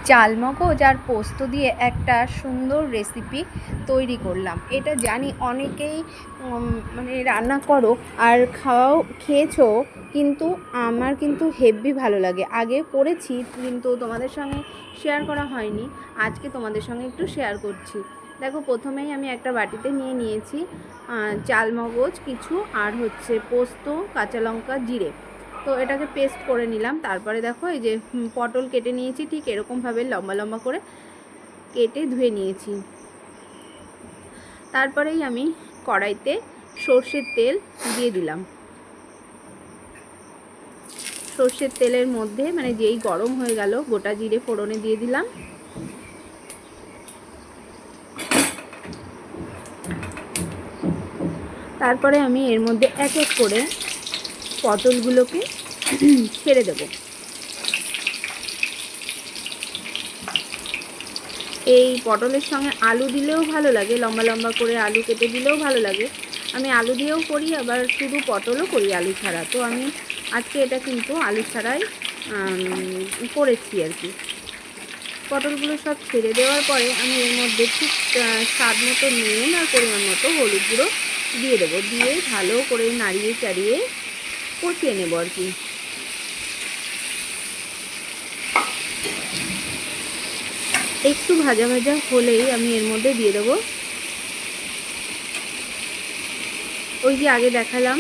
চালমগজ আর পোস্ত দিয়ে একটা সুন্দর রেসিপি তৈরি করলাম। এটা জানি অনেকেই মানে রান্না করো আর খেয়েছো, কিন্তু আমার কিন্তু হেভি ভালো লাগে। আগে করেছি কিন্তু তোমাদের সঙ্গে শেয়ার করা হয়নি, আজকে তোমাদের সঙ্গে একটু শেয়ার করছি। দেখো, প্রথমেই আমি একটা বাটিতে নিয়েছি চালমগজ কিছু, আর হচ্ছে পোস্ত, কাঁচা লঙ্কা, জিরে। তো এটাকে পেস্ট করে নিলাম। তারপরে দেখো, এই যে পটল কেটে নিয়েছি, ঠিক এরকমভাবে লম্বা লম্বা করে কেটে ধুয়ে নিয়েছি। তারপরেই আমি কড়াইতে সর্ষের তেল দিয়ে দিলাম। সর্ষের তেলের মধ্যে মানে যেই গরম হয়ে গেল, গোটা জিরে ফোড়নে দিয়ে দিলাম। তারপরে আমি এর মধ্যে এক এক করে পটলগুলোকে ছেড়ে দেব। এই পটলের সঙ্গে আলু দিলেও ভালো লাগে, লম্বা লম্বা করে আলু কেটে দিলেও ভালো লাগে। আমি আলু দিয়েও করি, আবার শুধু পটলও করি আলু ছাড়া। তো আমি আজকে এটা কিন্তু আলু ছাড়াই করেছি আর কি। পটলগুলো সব ছেড়ে দেওয়ার পরে আমি এর মধ্যে ঠিক স্বাদ মতো নুন আর পরিমাণ মতো হলুদ গুঁড়ো দিয়ে দেবো। দিয়ে ভালো করে নাড়িয়ে চাড়িয়ে কষিয়ে নেব আর কি। একটু ভাজা ভাজা হলেই আমি এর মধ্যে দিয়ে দেবো ওই যে আগে দেখালাম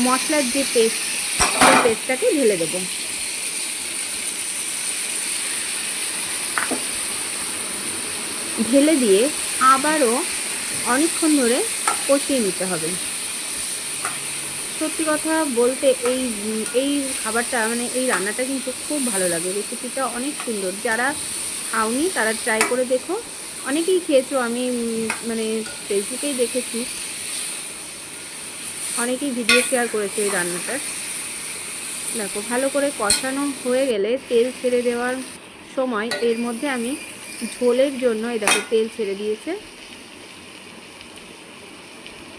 মশলার যে পেস্ট, সেই পেস্টটাকে ঢেলে দেবো। ঢেলে দিয়ে আবারও অনেকক্ষণ ধরে কষিয়ে নিতে হবে। সত্যি কথা বলতে এই খাবারটা মানে এই রান্নাটা কিন্তু খুব ভালো লাগে। রেসিপিটা অনেক সুন্দর। যারা খাওনি তারা ট্রাই করে দেখো। অনেকেই খেয়েছো, আমি মানে ফেসবুকেই দেখেছি, অনেকেই ভিডিও শেয়ার করেছে এই রান্নাটার। দেখো, ভালো করে কষানো হয়ে গেলে তেল ছেড়ে দেওয়ার সময় এর মধ্যে আমি ঝোলের জন্য, এই দেখো তেল ছেড়ে দিয়েছে,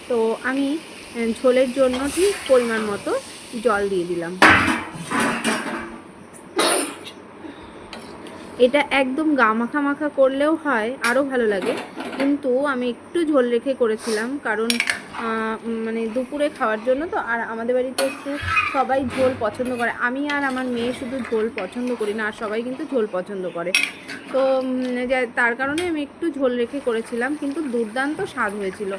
তো আমি ঝোলের জন্য ঠিক পরিমাণ মতো জল দিয়ে দিলাম। এটা একদম গা মাখা মাখা করলেও হয়, আরও ভালো লাগে, কিন্তু আমি একটু ঝোল রেখে করেছিলাম, কারণ মানে দুপুরে খাওয়ার জন্য তো। আর আমাদের বাড়িতে একটু সবাই ঝোল পছন্দ করে। আমি আর আমার মেয়ে শুধু ঝোল পছন্দ করি না, আর সবাই কিন্তু ঝোল পছন্দ করে। তো তার কারণে আমি একটু ঝোল রেখে করেছিলাম, কিন্তু দুর্দান্ত স্বাদ হয়েছিল।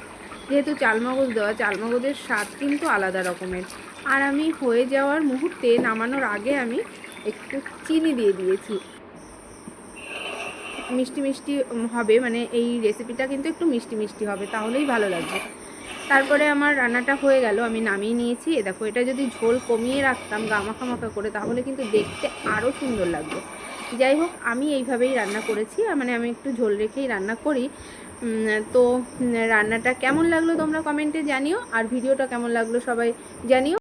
যেহেতু চালমগজ দেওয়া, চালমগজের স্বাদ কিন্তু আলাদা রকমের। আর আমি হয়ে যাওয়ার মুহূর্তে, নামানোর আগে আমি একটু চিনি দিয়ে দিয়েছি। মিষ্টি মিষ্টি হবে, মানে এই রেসিপিটা কিন্তু একটু মিষ্টি মিষ্টি হবে, তাহলেই ভালো লাগবে। তারপরে আমার রান্নাটা হয়ে গেল, আমি নামিয়ে নিয়েছি। দেখো, এটা যদি ঝোল কমিয়ে রাখতাম গা মাখা মাখা করে, তাহলে কিন্তু দেখতে আরও সুন্দর লাগবে। যাই হোক, আমি এইভাবেই রান্না করেছি, মানে আমি একটু ঝোল রেখেই রান্না করি। তো রান্নাটা কেমন লাগলো তোমরা কমেন্টে জানিও, আর ভিডিওটা কেমন লাগলো সবাই জানিও।